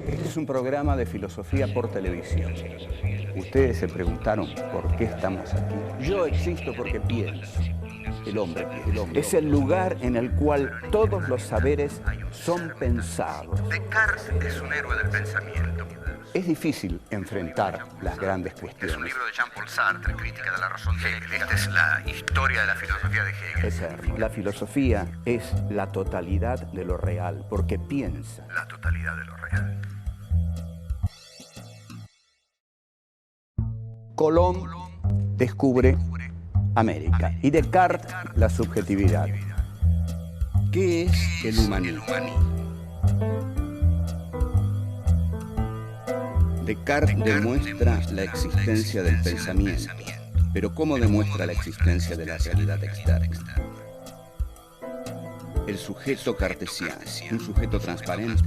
Este es un programa de filosofía por televisión. Ustedes se preguntaron por qué estamos aquí. Yo existo porque pienso. El hombre piensa. Es el lugar en el cual todos los saberes son pensados. Descartes es un héroe del pensamiento. Es difícil enfrentar las grandes cuestiones. Es un libro de Jean-Paul Sartre, Crítica de la razón de Hegel. Esta es la historia de la filosofía de Hegel. Eterno. La filosofía es la totalidad de lo real, porque piensa. La totalidad de lo real. Colón descubre América y Descartes la subjetividad. ¿Qué es el humanismo? Descartes demuestra la existencia del pensamiento, pero ¿cómo demuestra la existencia de la realidad externa? El sujeto cartesiano, un sujeto transparente.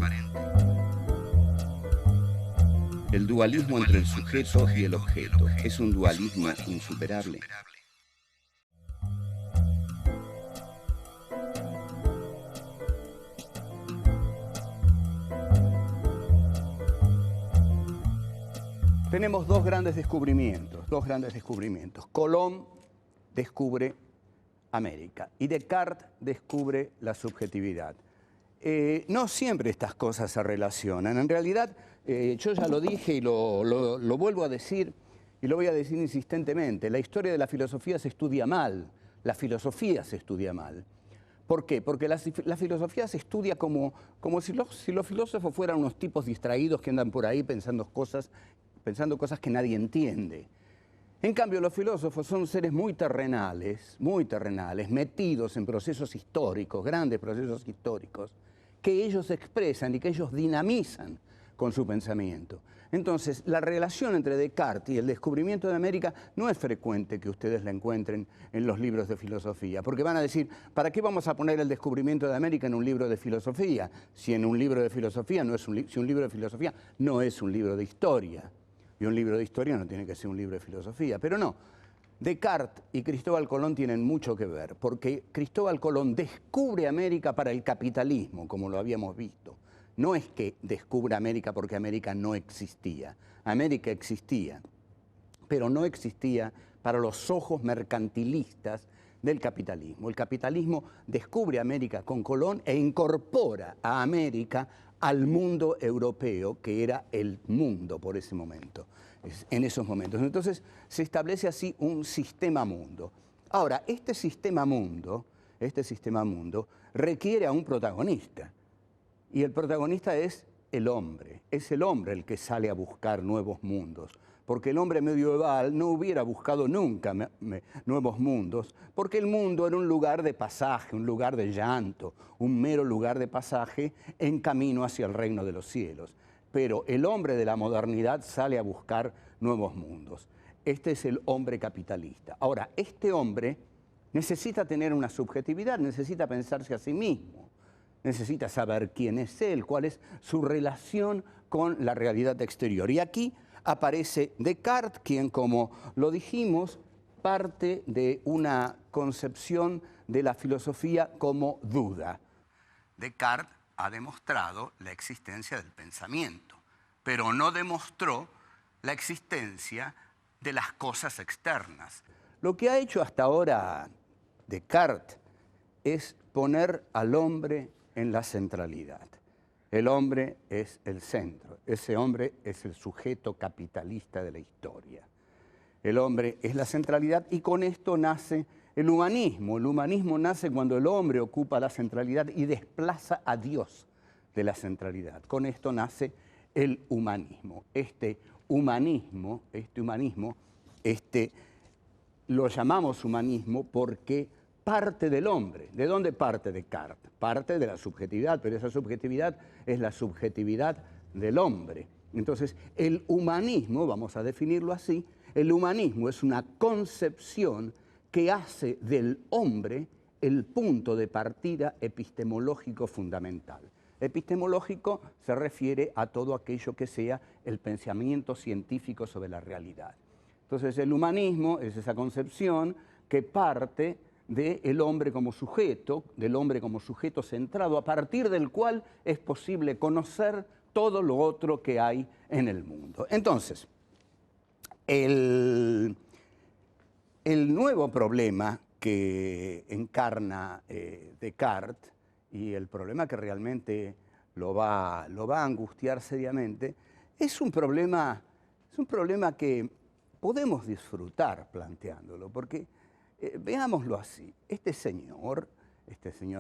El dualismo entre el sujeto y el objeto es un dualismo insuperable. Tenemos dos grandes descubrimientos. Colón descubre América y Descartes descubre la subjetividad. No siempre estas cosas se relacionan. En realidad, yo ya lo dije y lo vuelvo a decir y lo voy a decir insistentemente. La historia de la filosofía se estudia mal. La filosofía se estudia mal. ¿Por qué? Porque la filosofía se estudia como si los filósofos fueran unos tipos distraídos que andan por ahí pensando cosas que nadie entiende. En cambio, los filósofos son seres muy terrenales, metidos en procesos históricos, grandes procesos históricos, que ellos expresan y que ellos dinamizan con su pensamiento. Entonces, la relación entre Descartes y el descubrimiento de América no es frecuente que ustedes la encuentren en los libros de filosofía, porque van a decir, ¿para qué vamos a poner el descubrimiento de América en un libro de filosofía? Si un libro de filosofía no es un libro de historia. Y un libro de historia no tiene que ser un libro de filosofía. Pero no, Descartes y Cristóbal Colón tienen mucho que ver, porque Cristóbal Colón descubre América para el capitalismo, como lo habíamos visto. No es que descubra América porque América no existía. América existía, pero no existía para los ojos mercantilistas del capitalismo. El capitalismo descubre América con Colón e incorpora a América al mundo europeo, que era el mundo por ese momento, en esos momentos. Entonces se establece así un sistema mundo. Ahora, este sistema mundo requiere a un protagonista, y el protagonista es el hombre el que sale a buscar nuevos mundos. Porque el hombre medieval no hubiera buscado nunca nuevos mundos, porque el mundo era un lugar de pasaje, un lugar de llanto, un mero lugar de pasaje en camino hacia el reino de los cielos. Pero el hombre de la modernidad sale a buscar nuevos mundos. Este es el hombre capitalista. Ahora, este hombre necesita tener una subjetividad, necesita pensarse a sí mismo, necesita saber quién es él, cuál es su relación con la realidad exterior. Y aquí aparece Descartes, quien, como lo dijimos, parte de una concepción de la filosofía como duda. Descartes ha demostrado la existencia del pensamiento, pero no demostró la existencia de las cosas externas. Lo que ha hecho hasta ahora Descartes es poner al hombre en la centralidad. El hombre es el centro, ese hombre es el sujeto capitalista de la historia. El hombre es la centralidad y con esto nace el humanismo. El humanismo nace cuando el hombre ocupa la centralidad y desplaza a Dios de la centralidad. Con esto nace el humanismo. Este humanismo lo llamamos humanismo porque parte del hombre. ¿De dónde parte Descartes? Parte de la subjetividad, pero esa subjetividad es la subjetividad del hombre. Entonces, el humanismo, vamos a definirlo así, el humanismo es una concepción que hace del hombre el punto de partida epistemológico fundamental. Epistemológico se refiere a todo aquello que sea el pensamiento científico sobre la realidad. Entonces, el humanismo es esa concepción que parte del hombre como sujeto, del hombre como sujeto centrado, a partir del cual es posible conocer, todo lo otro que hay en el mundo. Entonces, el nuevo problema que encarna Descartes, y el problema que realmente lo va a angustiar seriamente, es un problema que podemos disfrutar planteándolo, porque veámoslo así. Este señor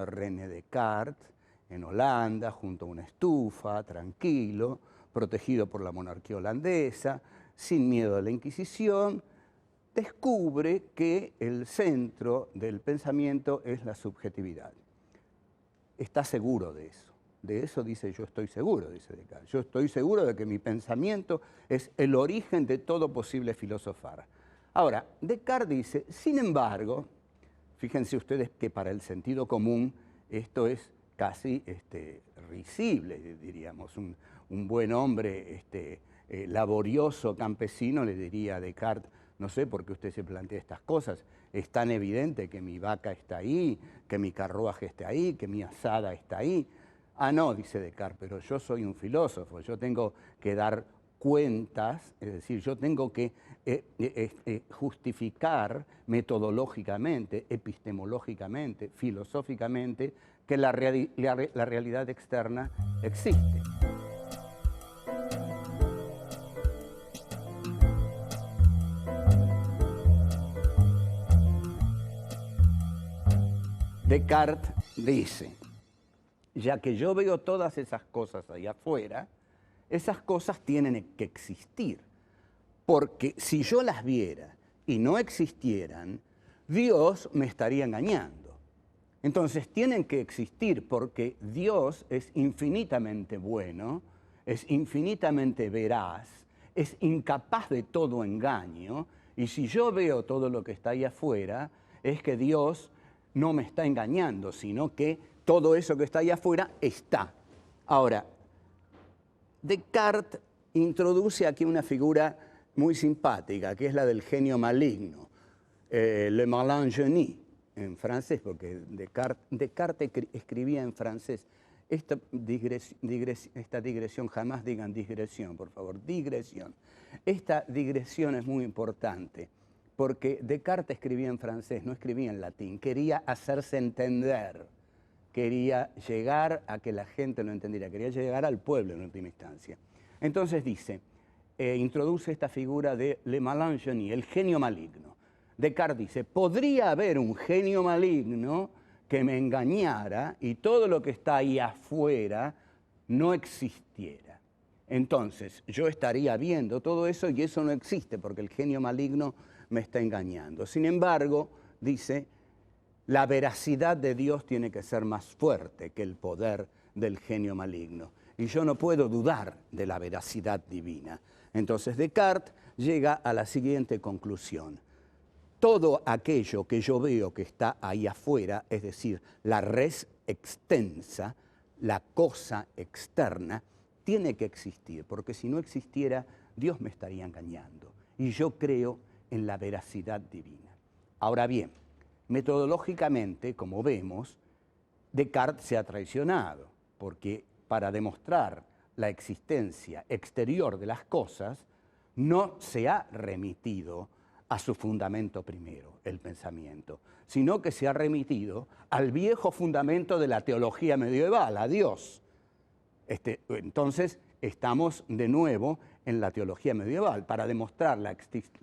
René Descartes, en Holanda, junto a una estufa, tranquilo, protegido por la monarquía holandesa, sin miedo a la Inquisición, descubre que el centro del pensamiento es la subjetividad. Está seguro de eso. De eso dice: yo estoy seguro, dice Descartes. Yo estoy seguro de que mi pensamiento es el origen de todo posible filosofar. Ahora, Descartes dice, sin embargo, fíjense ustedes que para el sentido común esto es casi risible, diríamos. Un buen hombre laborioso, campesino, le diría a Descartes: no sé por qué usted se plantea estas cosas, es tan evidente que mi vaca está ahí, que mi carruaje está ahí, que mi azada está ahí. Ah, no, dice Descartes, pero yo soy un filósofo, yo tengo que dar cuentas, es decir, yo tengo que justificar metodológicamente, epistemológicamente, filosóficamente, que la realidad externa existe. Descartes dice: ya que yo veo todas esas cosas ahí afuera, esas cosas tienen que existir. Porque si yo las viera y no existieran, Dios me estaría engañando. Entonces tienen que existir porque Dios es infinitamente bueno, es infinitamente veraz, es incapaz de todo engaño, y si yo veo todo lo que está ahí afuera, es que Dios no me está engañando, sino que todo eso que está ahí afuera está. Ahora, Descartes introduce aquí una figura muy simpática, que es la del genio maligno, le malin génie, en francés, porque Descartes escribía en francés. Esta digresión, jamás digan digresión, por favor, digresión. Esta digresión es muy importante, porque Descartes escribía en francés, no escribía en latín, quería hacerse entender, quería llegar a que la gente lo entendiera, quería llegar al pueblo en última instancia. Entonces dice, introduce esta figura de le malin génie, el genio maligno. Descartes dice: podría haber un genio maligno que me engañara y todo lo que está ahí afuera no existiera. Entonces yo estaría viendo todo eso y eso no existe porque el genio maligno me está engañando. Sin embargo, dice, la veracidad de Dios tiene que ser más fuerte que el poder del genio maligno. Y yo no puedo dudar de la veracidad divina. Entonces Descartes llega a la siguiente conclusión: todo aquello que yo veo que está ahí afuera, es decir, la res extensa, la cosa externa, tiene que existir, porque si no existiera, Dios me estaría engañando. Y yo creo en la veracidad divina. Ahora bien, metodológicamente, como vemos, Descartes se ha traicionado, porque para demostrar la existencia exterior de las cosas, no se ha remitido a su fundamento primero, el pensamiento, sino que se ha remitido al viejo fundamento de la teología medieval, a Dios. Entonces, estamos de nuevo en la teología medieval. Para demostrar la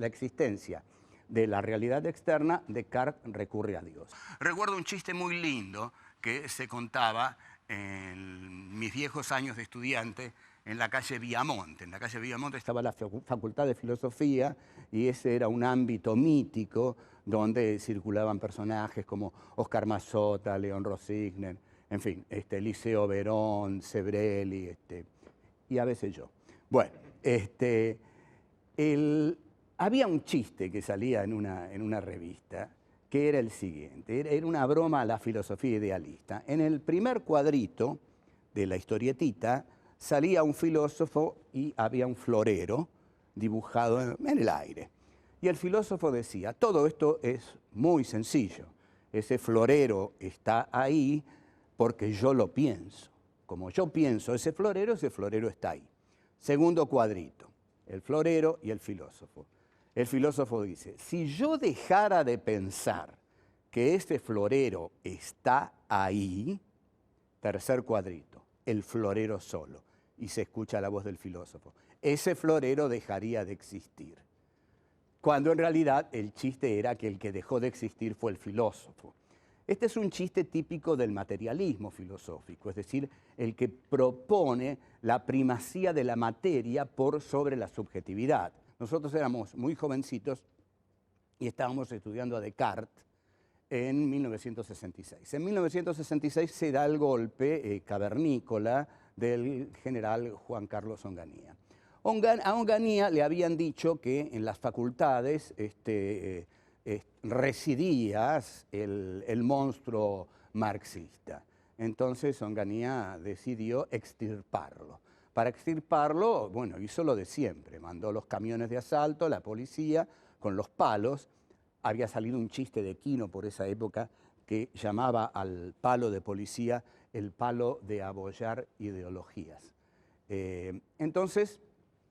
existencia de la realidad externa, Descartes recurre a Dios. Recuerdo un chiste muy lindo que se contaba en mis viejos años de estudiante en la calle Viamonte. En la calle Viamonte estaba la Facultad de Filosofía y ese era un ámbito mítico donde circulaban personajes como Oscar Mazota, León Rosigner, en fin, Eliseo Verón, Sebrelli, y a veces yo. Bueno, había un chiste que salía en una revista que era el siguiente, era una broma a la filosofía idealista. En el primer cuadrito de la historietita salía un filósofo y había un florero dibujado en el aire. Y el filósofo decía: todo esto es muy sencillo, ese florero está ahí porque yo lo pienso. como yo pienso ese florero está ahí. Segundo cuadrito, el florero y el filósofo. El filósofo dice, si yo dejara de pensar que ese florero está ahí, tercer cuadrito, el florero solo, y se escucha la voz del filósofo, ese florero dejaría de existir. Cuando en realidad el chiste era que el que dejó de existir fue el filósofo. Este es un chiste típico del materialismo filosófico, es decir, el que propone la primacía de la materia por sobre la subjetividad. Nosotros éramos muy jovencitos y estábamos estudiando a Descartes en 1966. En 1966 se da el golpe cavernícola del general Juan Carlos Onganía. A Onganía le habían dicho que en las facultades residía el monstruo marxista. Entonces Onganía decidió extirparlo. Para extirparlo, bueno, hizo lo de siempre. Mandó los camiones de asalto, la policía, con los palos. Había salido un chiste de Quino por esa época que llamaba al palo de policía el palo de abollar ideologías. Entonces,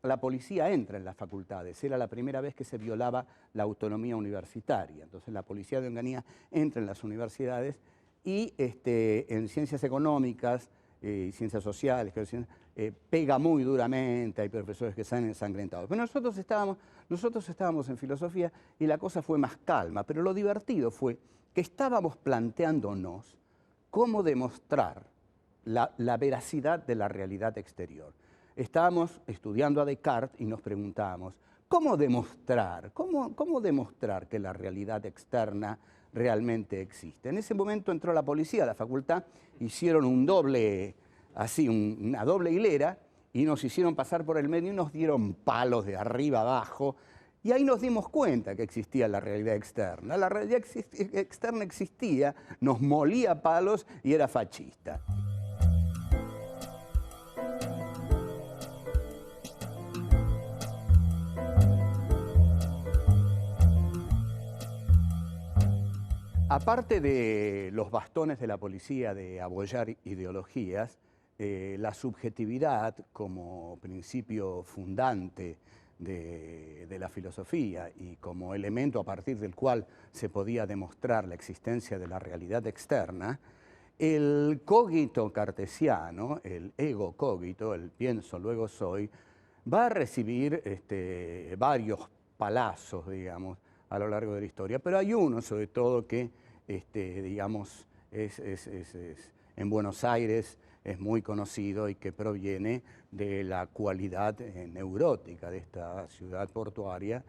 la policía entra en las facultades. Era la primera vez que se violaba la autonomía universitaria. Entonces, la policía de Onganía entra en las universidades y en ciencias económicas y ciencias sociales, pega muy duramente, hay profesores que salen ensangrentados. Pero nosotros estábamos en filosofía y la cosa fue más calma, pero lo divertido fue que estábamos planteándonos cómo demostrar la veracidad de la realidad exterior. Estábamos estudiando a Descartes y nos preguntábamos, ¿cómo demostrar que la realidad externa realmente existe? En ese momento entró la policía a la facultad, hicieron una doble hilera y nos hicieron pasar por el medio y nos dieron palos de arriba abajo. Y ahí nos dimos cuenta que existía la realidad externa. La realidad externa existía, nos molía palos y era fascista. Aparte de los bastones de la policía de abollar ideologías, la subjetividad como principio fundante de la filosofía y como elemento a partir del cual se podía demostrar la existencia de la realidad externa, el cogito cartesiano, el ego cogito, el pienso luego soy, va a recibir varios palazos, digamos, a lo largo de la historia, pero hay uno sobre todo que, digamos, en Buenos Aires es muy conocido y que proviene de la cualidad neurótica de esta ciudad portuaria,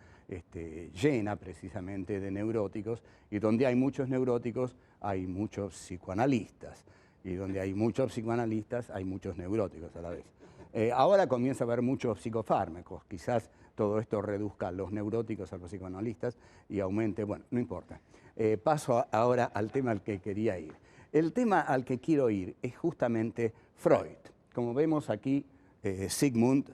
llena precisamente de neuróticos, y donde hay muchos neuróticos hay muchos psicoanalistas, y donde hay muchos psicoanalistas hay muchos neuróticos a la vez. Ahora comienza a haber muchos psicofármacos, quizás todo esto reduzca los neuróticos a los psicoanalistas y aumente, bueno, no importa. Paso ahora al tema al que quería ir. El tema al que quiero ir es justamente Freud. Como vemos aquí, Sigmund,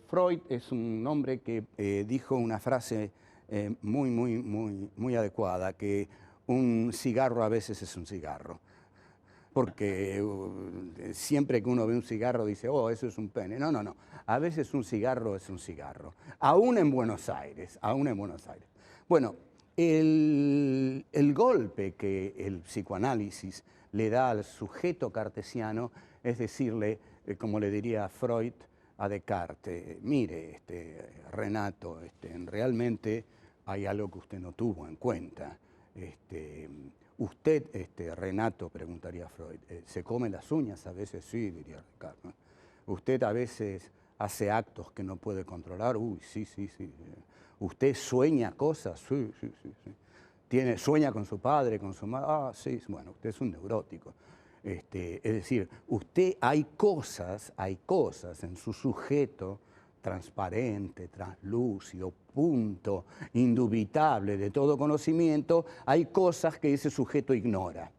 Freud es un hombre que dijo una frase muy adecuada, que un cigarro a veces es un cigarro. Porque siempre que uno ve un cigarro dice, oh, eso es un pene. No, no, no. A veces un cigarro es un cigarro. Aún en Buenos Aires, aún en Buenos Aires. Bueno, el golpe que el psicoanálisis le da al sujeto cartesiano es decirle, como le diría Freud a Descartes, mire, Renato, realmente hay algo que usted no tuvo en cuenta. Usted, Renato, preguntaría Freud, ¿se come las uñas? A veces sí, diría Descartes, ¿no? Usted a veces hace actos que no puede controlar. Uy, sí, sí, sí. ¿Usted sueña cosas? Sí, sí, sí, sí. ¿Sueña con su padre, con su madre? Ah, sí, bueno, usted es un neurótico. Es decir, hay cosas en su sujeto transparente, translúcido, punto, indubitable de todo conocimiento, hay cosas que ese sujeto ignora.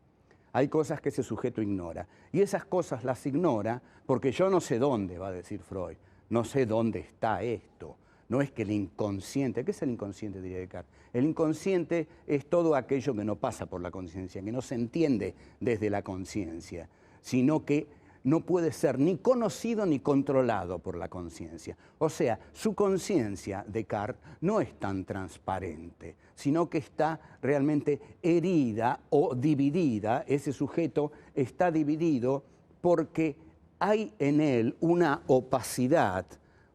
Hay cosas que ese sujeto ignora. Y esas cosas las ignora porque yo no sé dónde, va a decir Freud, no sé dónde está esto. No es que el inconsciente, ¿qué es el inconsciente? Diría Descartes. El inconsciente es todo aquello que no pasa por la conciencia, que no se entiende desde la conciencia. sino que no puede ser ni conocido ni controlado por la conciencia. O sea, su conciencia, Descartes, no es tan transparente, sino que está realmente herida o dividida. Ese sujeto está dividido porque hay en él una opacidad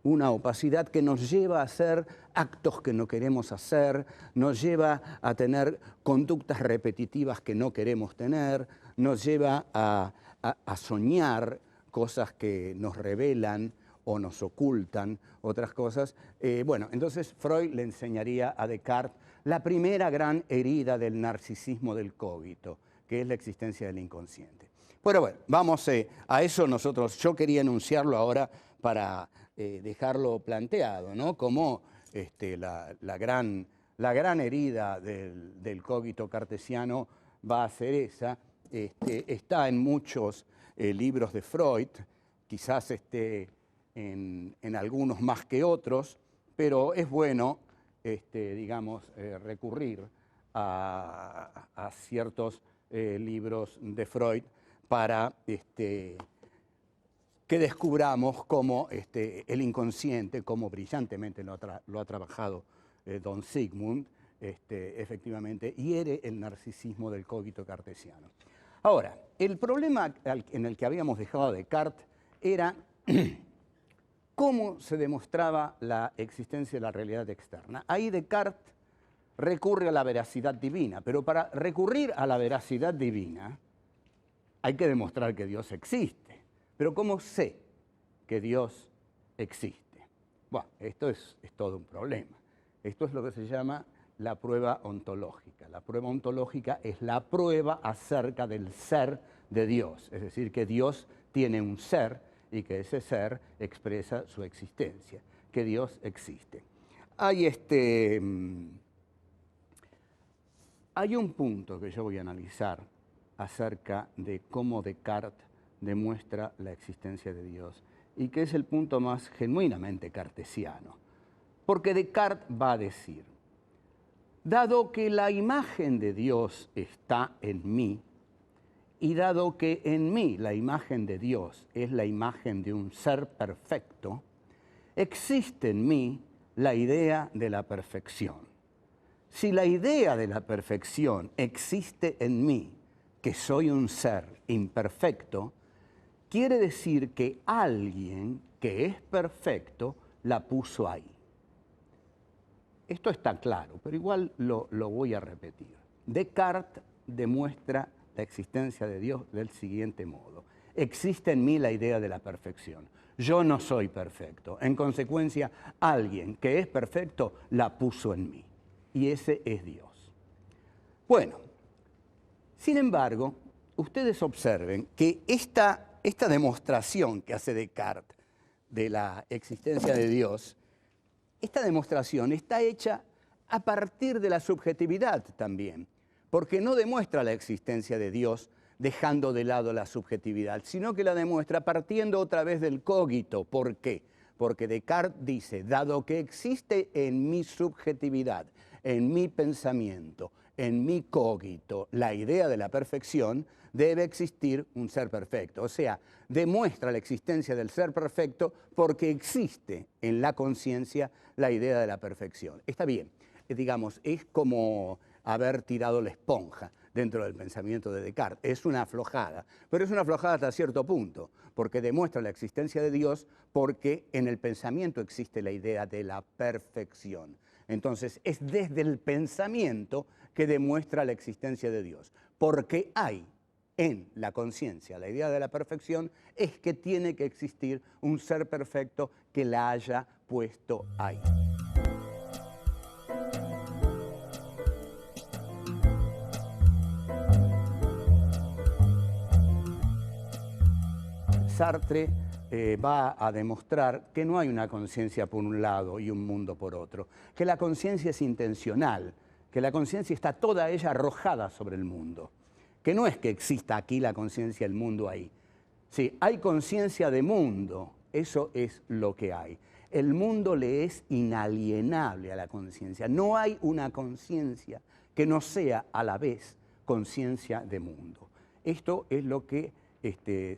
que nos lleva a hacer actos que no queremos hacer, nos lleva a tener conductas repetitivas que no queremos tener, nos lleva a soñar cosas que nos revelan o nos ocultan otras cosas. Bueno, entonces Freud le enseñaría a Descartes la primera gran herida del narcisismo del cogito, que es la existencia del inconsciente. Pero bueno, vamos a eso yo quería enunciarlo ahora para dejarlo planteado, ¿no? Como la gran herida del cogito cartesiano va a ser esa. Está en muchos libros de Freud, quizás esté en algunos más que otros, pero es bueno, digamos, recurrir a ciertos libros de Freud para que descubramos cómo el inconsciente, cómo brillantemente lo ha trabajado don Sigmund, efectivamente hiere el narcisismo del cogito cartesiano. Ahora, el problema en el que habíamos dejado a Descartes era cómo se demostraba la existencia de la realidad externa. Ahí Descartes recurre a la veracidad divina, pero para recurrir a la veracidad divina hay que demostrar que Dios existe. Pero ¿cómo sé que Dios existe? Bueno, esto es todo un problema. Esto es lo que se llama la prueba ontológica. La prueba ontológica es la prueba acerca del ser de Dios, es decir, que Dios tiene un ser y que ese ser expresa su existencia, que Dios existe. Hay un punto que yo voy a analizar acerca de cómo Descartes demuestra la existencia de Dios y que es el punto más genuinamente cartesiano. Porque Descartes va a decir: dado que la imagen de Dios está en mí, y dado que en mí la imagen de Dios es la imagen de un ser perfecto, existe en mí la idea de la perfección. Si la idea de la perfección existe en mí, que soy un ser imperfecto, quiere decir que alguien que es perfecto la puso ahí. Esto está claro, pero igual lo voy a repetir. Descartes demuestra la existencia de Dios del siguiente modo: existe en mí la idea de la perfección. Yo no soy perfecto. En consecuencia, alguien que es perfecto la puso en mí. Y ese es Dios. Bueno, sin embargo, ustedes observen que esta demostración que hace Descartes de la existencia de Dios, esta demostración está hecha a partir de la subjetividad también, porque no demuestra la existencia de Dios dejando de lado la subjetividad, sino que la demuestra partiendo otra vez del cogito. ¿Por qué? Porque Descartes dice: dado que existe en mi subjetividad, en mi pensamiento, en mi cogito, la idea de la perfección, debe existir un ser perfecto. O sea, demuestra la existencia del ser perfecto porque existe en la conciencia la idea de la perfección. Está bien, digamos, es como haber tirado la esponja dentro del pensamiento de Descartes. Es una aflojada, pero es una aflojada hasta cierto punto, porque demuestra la existencia de Dios porque en el pensamiento existe la idea de la perfección. Entonces, es desde el pensamiento que demuestra la existencia de Dios, porque hay en la conciencia la idea de la perfección, es que tiene que existir un ser perfecto que la haya puesto ahí. Sartre va a demostrar que no hay una conciencia por un lado y un mundo por otro, que la conciencia es intencional, que la conciencia está toda ella arrojada sobre el mundo, que no es que exista aquí la conciencia, el mundo ahí. Sí, hay conciencia de mundo, eso es lo que hay. El mundo le es inalienable a la conciencia. No hay una conciencia que no sea a la vez conciencia de mundo. Esto es lo que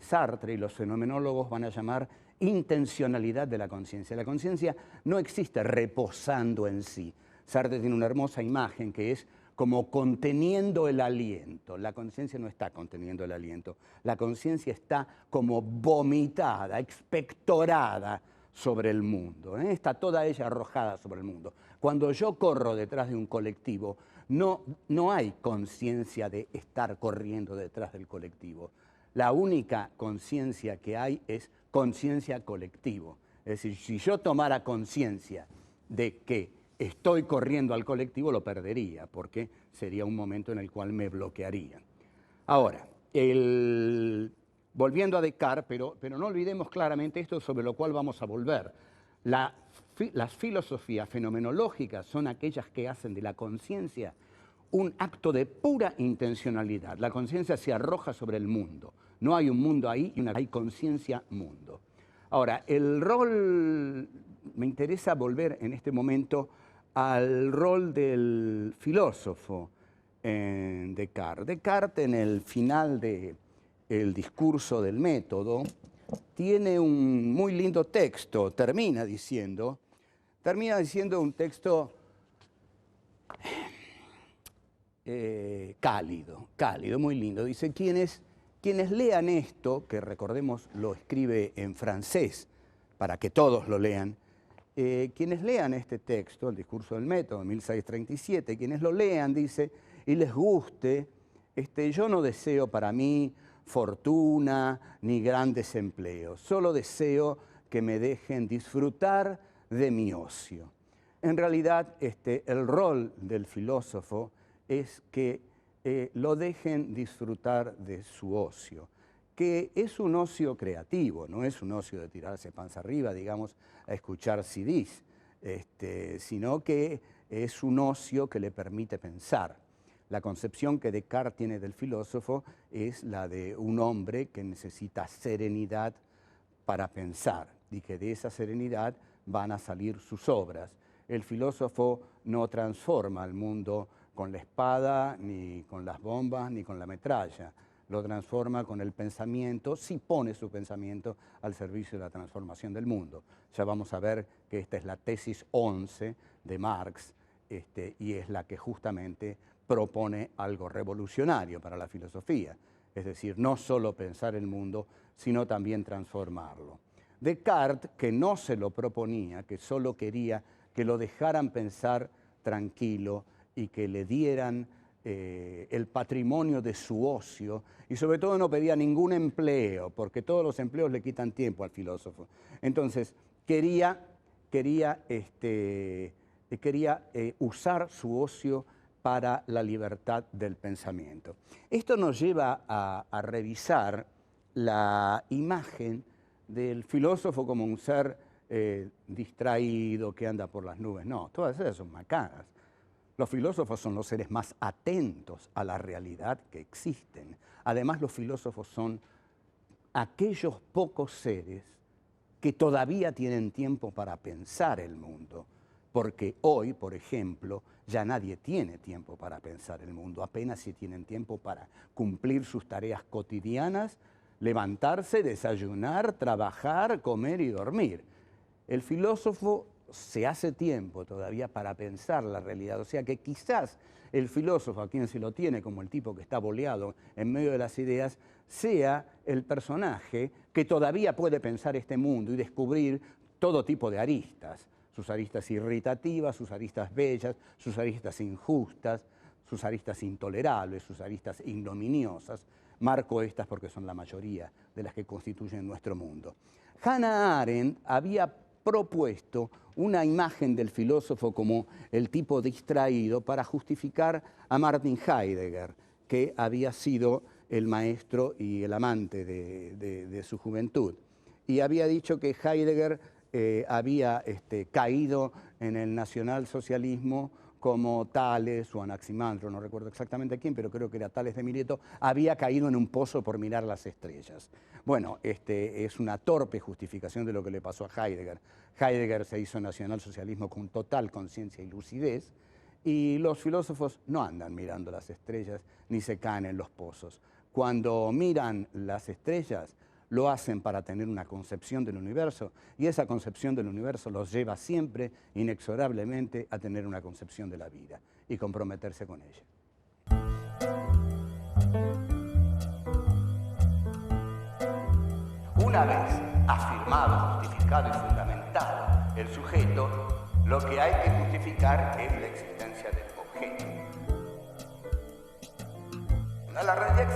Sartre y los fenomenólogos van a llamar intencionalidad de la conciencia. La conciencia no existe reposando en sí. Sartre tiene una hermosa imagen que es como conteniendo el aliento. La conciencia no está conteniendo el aliento. La conciencia está como vomitada, expectorada sobre el mundo. Está toda ella arrojada sobre el mundo. Cuando yo corro detrás de un colectivo, no hay conciencia de estar corriendo detrás del colectivo. La única conciencia que hay es conciencia colectivo. Es decir, si yo tomara conciencia de que estoy corriendo al colectivo, lo perdería, porque sería un momento en el cual me bloquearía. Ahora, volviendo a Descartes, pero no olvidemos claramente esto sobre lo cual vamos a volver. Las filosofías fenomenológicas son aquellas que hacen de la conciencia un acto de pura intencionalidad. La conciencia se arroja sobre el mundo. No hay un mundo ahí, hay conciencia-mundo. Ahora, el rol, me interesa volver en este momento al rol del filósofo en Descartes. Descartes, en el final del discurso del método, tiene un muy lindo texto, termina diciendo un texto cálido, muy lindo. Dice, quienes lean esto, que recordemos lo escribe en francés, para que todos lo lean, quienes lean este texto, el discurso del método, 1637, quienes lo lean, dice, y les guste, yo no deseo para mí fortuna ni grandes empleos, solo deseo que me dejen disfrutar de mi ocio. En realidad, el rol del filósofo es que lo dejen disfrutar de su ocio, que es un ocio creativo, no es un ocio de tirarse panza arriba, digamos, a escuchar CDs, sino que es un ocio que le permite pensar. La concepción que Descartes tiene del filósofo es la de un hombre que necesita serenidad para pensar y que de esa serenidad van a salir sus obras. El filósofo no transforma el mundo con la espada, ni con las bombas, ni con la metralla. Lo transforma con el pensamiento, si pone su pensamiento al servicio de la transformación del mundo. Ya vamos a ver que esta es la tesis 11 de Marx, y es la que justamente propone algo revolucionario para la filosofía. Es decir, no solo pensar el mundo, sino también transformarlo. Descartes, que no se lo proponía, que solo quería que lo dejaran pensar tranquilo y que le dieran el patrimonio de su ocio, y sobre todo no pedía ningún empleo, porque todos los empleos le quitan tiempo al filósofo. Entonces, quería usar su ocio para la libertad del pensamiento. Esto nos lleva a revisar la imagen del filósofo como un ser distraído, que anda por las nubes. No, todas esas son macanas. Los filósofos son los seres más atentos a la realidad que existen. Además, los filósofos son aquellos pocos seres que todavía tienen tiempo para pensar el mundo. Porque hoy, por ejemplo, ya nadie tiene tiempo para pensar el mundo. Apenas si tienen tiempo para cumplir sus tareas cotidianas, levantarse, desayunar, trabajar, comer y dormir. El filósofo se hace tiempo todavía para pensar la realidad. O sea que quizás el filósofo, a quien se lo tiene como el tipo que está boleado en medio de las ideas, sea el personaje que todavía puede pensar este mundo y descubrir todo tipo de aristas. Sus aristas irritativas, sus aristas bellas, sus aristas injustas, sus aristas intolerables, sus aristas ignominiosas. Marco estas porque son la mayoría de las que constituyen nuestro mundo. Hannah Arendt había propuesto una imagen del filósofo como el tipo distraído para justificar a Martin Heidegger, que había sido el maestro y el amante de su juventud. Y había dicho que Heidegger había caído en el nacionalsocialismo como Tales o Anaximandro, no recuerdo exactamente quién, pero creo que era Tales de Mileto, había caído en un pozo por mirar las estrellas. Bueno, es una torpe justificación de lo que le pasó a Heidegger. Heidegger se hizo nacionalsocialismo con total conciencia y lucidez, y los filósofos no andan mirando las estrellas ni se caen en los pozos. Cuando miran las estrellas, lo hacen para tener una concepción del universo, y esa concepción del universo los lleva siempre, inexorablemente, a tener una concepción de la vida y comprometerse con ella. Una vez afirmado, justificado y fundamentado el sujeto, lo que hay que justificar es la existencia del objeto. La realidad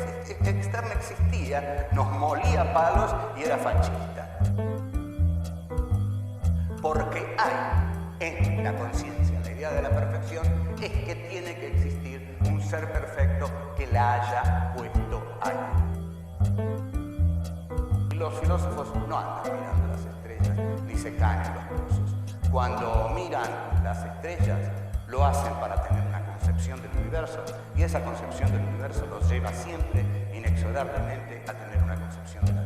externa existía, nos molía palos y era fascista. Porque hay en la conciencia, la idea de la perfección es que tiene que existir un ser perfecto que la haya puesto ahí. Los filósofos no andan mirando las estrellas ni se caen en los pozos. Cuando miran las estrellas, lo hacen para tener una concepción del universo, y esa concepción del universo los lleva siempre, inexorablemente, a tener una concepción de la vida.